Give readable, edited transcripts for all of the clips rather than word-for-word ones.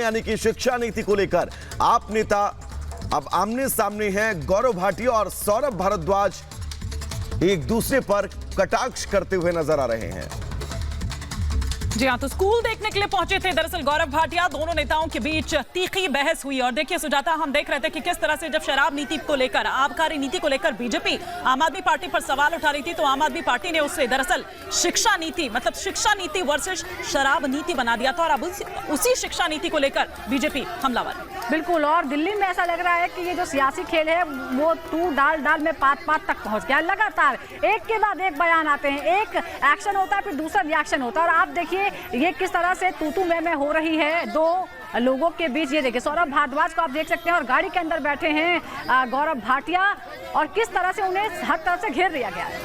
यानी कि शिक्षा नीति को लेकर आप नेता अब आमने सामने हैं। गौरव भाटिया और सौरभ भारद्वाज एक दूसरे पर कटाक्ष करते हुए नजर आ रहे हैं। जी हाँ, तो स्कूल देखने के लिए पहुंचे थे दरअसल गौरव भाटिया। दोनों नेताओं के बीच तीखी बहस हुई और देखिए सुजाता, हम देख रहे थे कि किस तरह से जब शराब नीति को लेकर, आबकारी नीति को लेकर बीजेपी आम आदमी पार्टी पर सवाल उठा रही थी तो आम आदमी पार्टी ने उससे दरअसल शिक्षा नीति, मतलब शिक्षा नीति वर्सेस शराब नीति बना दिया था और अब उसी शिक्षा नीति को लेकर बीजेपी हमलावर। बिल्कुल, और दिल्ली में ऐसा लग रहा है कि ये जो सियासी खेल है वो तू डाल डाल में पात पात तक पहुंच गया। लगातार एक के बाद एक बयान आते हैं, एक एक्शन होता है फिर दूसरा रिएक्शन होता है और आप देखिए ये किस तरह से तू में हो रही है दो लोगों के बीच। ये देखिए सौरभ भारद्वाज को आप देख सकते हैं और गाड़ी के अंदर बैठे हैं गौरव भाटिया और किस तरह से उन्हें हर तरफ से घेर लिया गया है।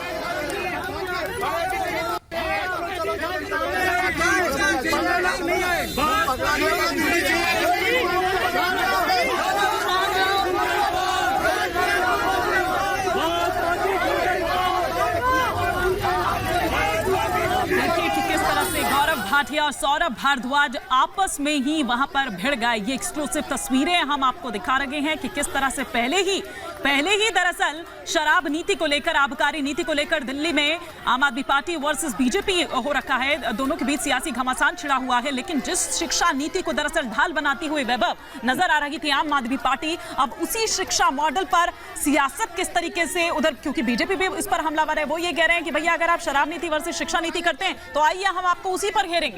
भाटिया और सौरभ भारद्वाज आपस में ही वहां पर भिड़ गए। ये एक्सक्लूसिव तस्वीरें हम आपको दिखा रहे हैं कि किस तरह से पहले ही दरअसल शराब नीति को लेकर, आबकारी नीति को लेकर दिल्ली में आम आदमी पार्टी वर्सेस बीजेपी हो रखा है। दोनों के बीच सियासी घमासान छिड़ा हुआ है, लेकिन जिस शिक्षा नीति को दरअसल ढाल बनाती हुई वैभव नजर आ रही थी आम आदमी पार्टी, अब उसी शिक्षा मॉडल पर सियासत किस तरीके से उधर, क्योंकि बीजेपी भी इस पर हमलावर है। वो ये कह रहे हैं कि भैया अगर आप शराब नीति वर्सेस शिक्षा नीति करते हैं तो आइए हम आपको उसी पर घेरेंगे।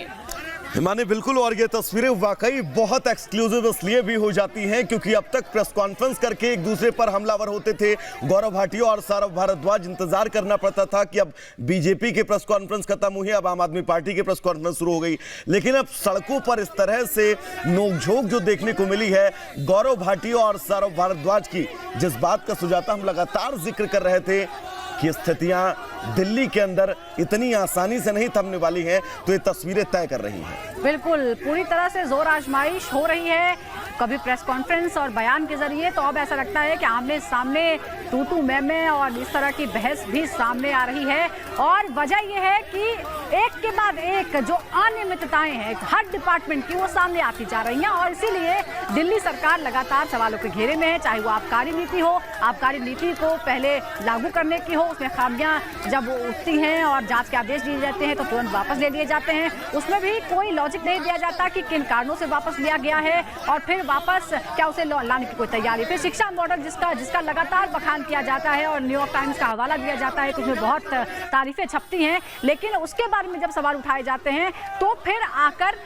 हिमानी बिल्कुल, और ये तस्वीरें वाकई बहुत एक्सक्लूसिव इसलिए भी हो जाती हैं क्योंकि अब तक प्रेस कॉन्फ्रेंस करके एक दूसरे पर हमलावर होते थे गौरव भाटिया और सौरभ भारद्वाज। इंतजार करना पड़ता था कि अब बीजेपी के प्रेस कॉन्फ्रेंस खत्म हुई, अब आम आदमी पार्टी की प्रेस कॉन्फ्रेंस शुरू हो गई, लेकिन अब सड़कों पर इस तरह से नोकझोंक जो देखने को मिली है गौरव भाटिया और सौरभ भारद्वाज की, जिस बात का सुजाता हम लगातार जिक्र कर रहे थे कि स्थितियां दिल्ली के अंदर इतनी आसानी से नहीं थमने वाली हैं, तो ये तस्वीरें तय कर रही हैं। बिल्कुल, पूरी तरह से जोर आजमाइश हो रही है, कभी प्रेस कॉन्फ्रेंस और बयान के जरिए, तो अब ऐसा लगता है कि आमने सामने तू मैं और इस तरह की बहस भी सामने आ रही है। और वजह यह है कि एक के बाद एक जो अनियमितताएं हैं हर डिपार्टमेंट की वो सामने आती जा रही हैं और इसीलिए दिल्ली सरकार लगातार सवालों के घेरे में है। चाहे वो आबकारी नीति हो, आबकारी नीति को पहले लागू करने की हो, उसमें खामियां जब उठती हैं और जांच के आदेश दिए जाते हैं तो तुरंत वापस ले लिए जाते हैं, उसमें भी कोई लॉजिक नहीं दिया जाता कि किन कारणों से वापस लिया गया है और फिर वापस क्या उसे लाने की कोई तैयारी। फिर शिक्षा मॉडल जिसका लगातार बखान किया जाता है और न्यूयॉर्क टाइम्स का हवाला दिया जाता है, उसमें बहुत तारीफें छपती हैं, लेकिन उसके बारे में जब सवाल उठाए जाते हैं तो फिर आकर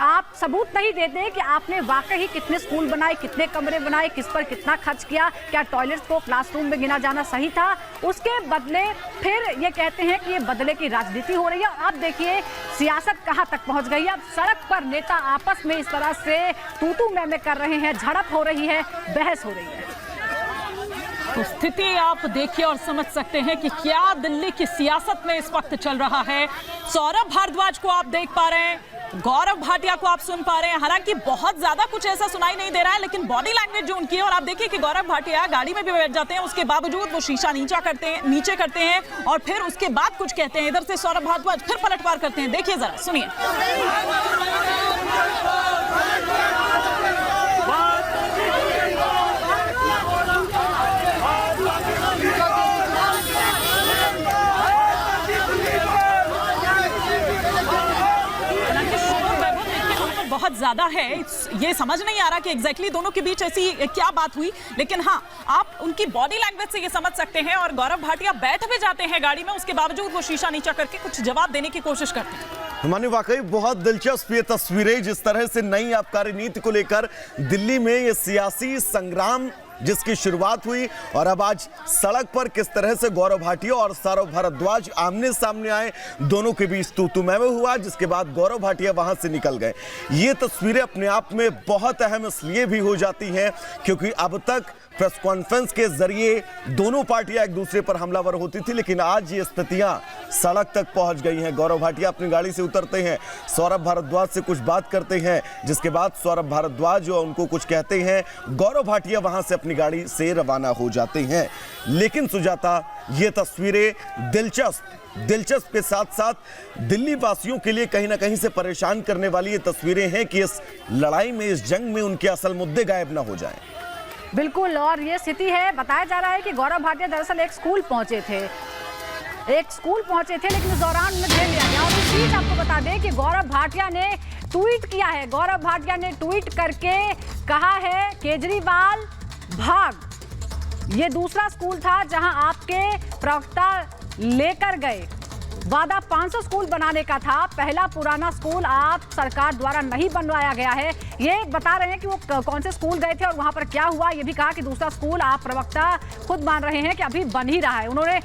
आप सबूत नहीं देते कि आपने वाकई कितने स्कूल बनाए, कितने कमरे बनाए, किस पर कितना खर्च किया, क्या टॉयलेट्स को क्लासरूम में गिना जाना सही था। उसके बदले फिर ये कहते हैं कि ये बदले की राजनीति हो रही है। और अब देखिए सियासत कहां तक पहुंच गई है। अब सड़क पर नेता आपस में इस तरह से तू मैं कर रहे हैं, झड़प हो रही है, बहस हो रही है। तो स्थिति आप देखिए और समझ सकते हैं कि क्या दिल्ली की सियासत में इस वक्त चल रहा है। सौरभ भारद्वाज को आप देख पा रहे हैं, गौरव भाटिया को आप सुन पा रहे हैं, हालांकि बहुत ज्यादा कुछ ऐसा सुनाई नहीं दे रहा है, लेकिन बॉडी लैंग्वेज जो उनकी है, और आप देखिए कि गौरव भाटिया गाड़ी में भी बैठ जाते हैं, उसके बावजूद वो शीशा नीचे करते हैं और फिर उसके बाद कुछ कहते हैं। इधर से सौरभ भारद्वाज फिर पलटवार करते हैं, देखिए जरा सुनिए। बहुत ज्यादा है, ये समझ नहीं आ रहा कि एग्जैक्टली दोनों के बीच ऐसी क्या बात हुई, लेकिन हाँ आप उनकी बॉडी लैंग्वेज से ये समझ सकते हैं। और गौरव भाटिया बैठ भी जाते हैं गाड़ी में, उसके बावजूद वो शीशा नीचा करके कुछ जवाब देने की कोशिश करते हैं। माने वाकई बहुत दिलचस्प ये तस्वीरें, जिस तरह से नई आबकारी नीति को लेकर दिल्ली में ये सियासी संग्राम जिसकी शुरुआत हुई और अब आज सड़क पर किस तरह से गौरव भाटिया और सौरभ भारद्वाज आमने सामने आए, दोनों के बीच तू मैं हुआ, जिसके बाद गौरव भाटिया वहां से निकल गए। ये तस्वीरें अपने आप में बहुत अहम इसलिए भी हो जाती हैं क्योंकि अब तक प्रेस कॉन्फ्रेंस के जरिए दोनों पार्टियां एक दूसरे पर हमलावर होती थी, लेकिन आज ये स्थितियां सड़क तक पहुंच गई हैं। गौरव भाटिया अपनी गाड़ी से उतरते हैं, सौरभ भारद्वाज से कुछ बात करते हैं, जिसके बाद सौरभ भारद्वाज जो उनको कुछ कहते हैं, गौरव भाटिया वहां से अपनी गाड़ी से रवाना हो जाते हैं। लेकिन सुजाता, ये तस्वीरें दिलचस्प के साथ साथ दिल्ली वासियों के लिए कहीं ना कहीं से परेशान करने वाली ये तस्वीरें हैं कि इस लड़ाई में, इस जंग में उनके असल मुद्दे गायब ना हो जाएं। बिल्कुल, और ये स्थिति है, बताया जा रहा है कि गौरव भाटिया दरअसल एक स्कूल पहुंचे थे, लेकिन उस दौरान उन्हें घेर लिया गया। और इस बीच आपको बता दें कि गौरव भाटिया ने ट्वीट किया है। गौरव भाटिया ने ट्वीट करके कहा है, केजरीवाल भाग। ये दूसरा स्कूल था जहां आपके प्रवक्ता लेकर गए। वादा 500 स्कूल बनाने का था, पहला पुराना स्कूल आप सरकार द्वारा नहीं बनवाया गया है। ये बता रहे हैं कि वो कौन से स्कूल गए थे और वहां पर क्या हुआ। ये भी कहा कि दूसरा स्कूल आप प्रवक्ता खुद मान रहे हैं कि अभी बन ही रहा है। उन्होंने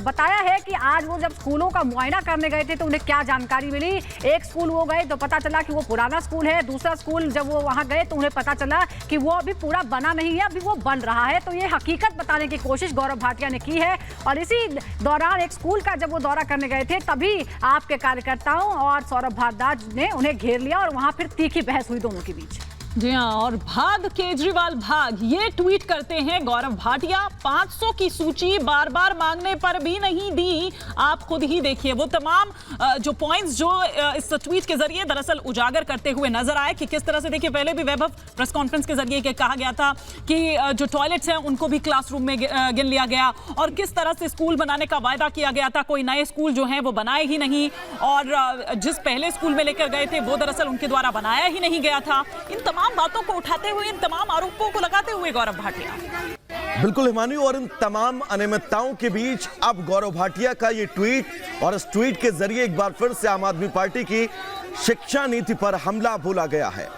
बताया है कि आज वो जब स्कूलों का मुआयना करने गए थे तो उन्हें क्या जानकारी मिली। एक स्कूल वो गए तो पता चला कि वो पुराना स्कूल है, दूसरा स्कूल जब वो वहां गए तो उन्हें पता चला कि वो अभी पूरा बना नहीं है, अभी वो बन रहा है। तो ये हकीकत बताने की कोशिश गौरव भाटिया ने की है। और इसी दौरान एक स्कूल का जब वो दौरा करने गए थे तभी आपके कार्यकर्ताओं और सौरभ भारद्वाज ने उन्हें घेर लिया और वहां फिर तीखी बहस हुई दोनों के बीच। जी हाँ, और भाग केजरीवाल भाग, ये ट्वीट करते हैं गौरव भाटिया। 500 की सूची बार बार मांगने पर भी नहीं दी। आप खुद ही देखिए, वो तमाम जो पॉइंट्स जो इस ट्वीट के जरिए दरअसल उजागर करते हुए नजर आए कि किस तरह से, देखिए पहले भी वैभव प्रेस कॉन्फ्रेंस के जरिए कहा गया था कि जो टॉयलेट्स हैं उनको भी क्लासरूम में गिन लिया गया, और किस तरह से स्कूल बनाने का वायदा किया गया था, कोई नए स्कूल जो हैं वो बनाए ही नहीं, और जिस पहले स्कूल में लेकर गए थे वो दरअसल उनके द्वारा बनाया ही नहीं गया था। इन तमाम बातों को उठाते हुए, इन तमाम आरोपों को लगाते हुए गौरव भाटिया। बिल्कुल हिमानी, और इन तमाम अनियमितताओं के बीच अब गौरव भाटिया का ये ट्वीट, और इस ट्वीट के जरिए एक बार फिर से आम आदमी पार्टी की शिक्षा नीति पर हमला बोला गया है।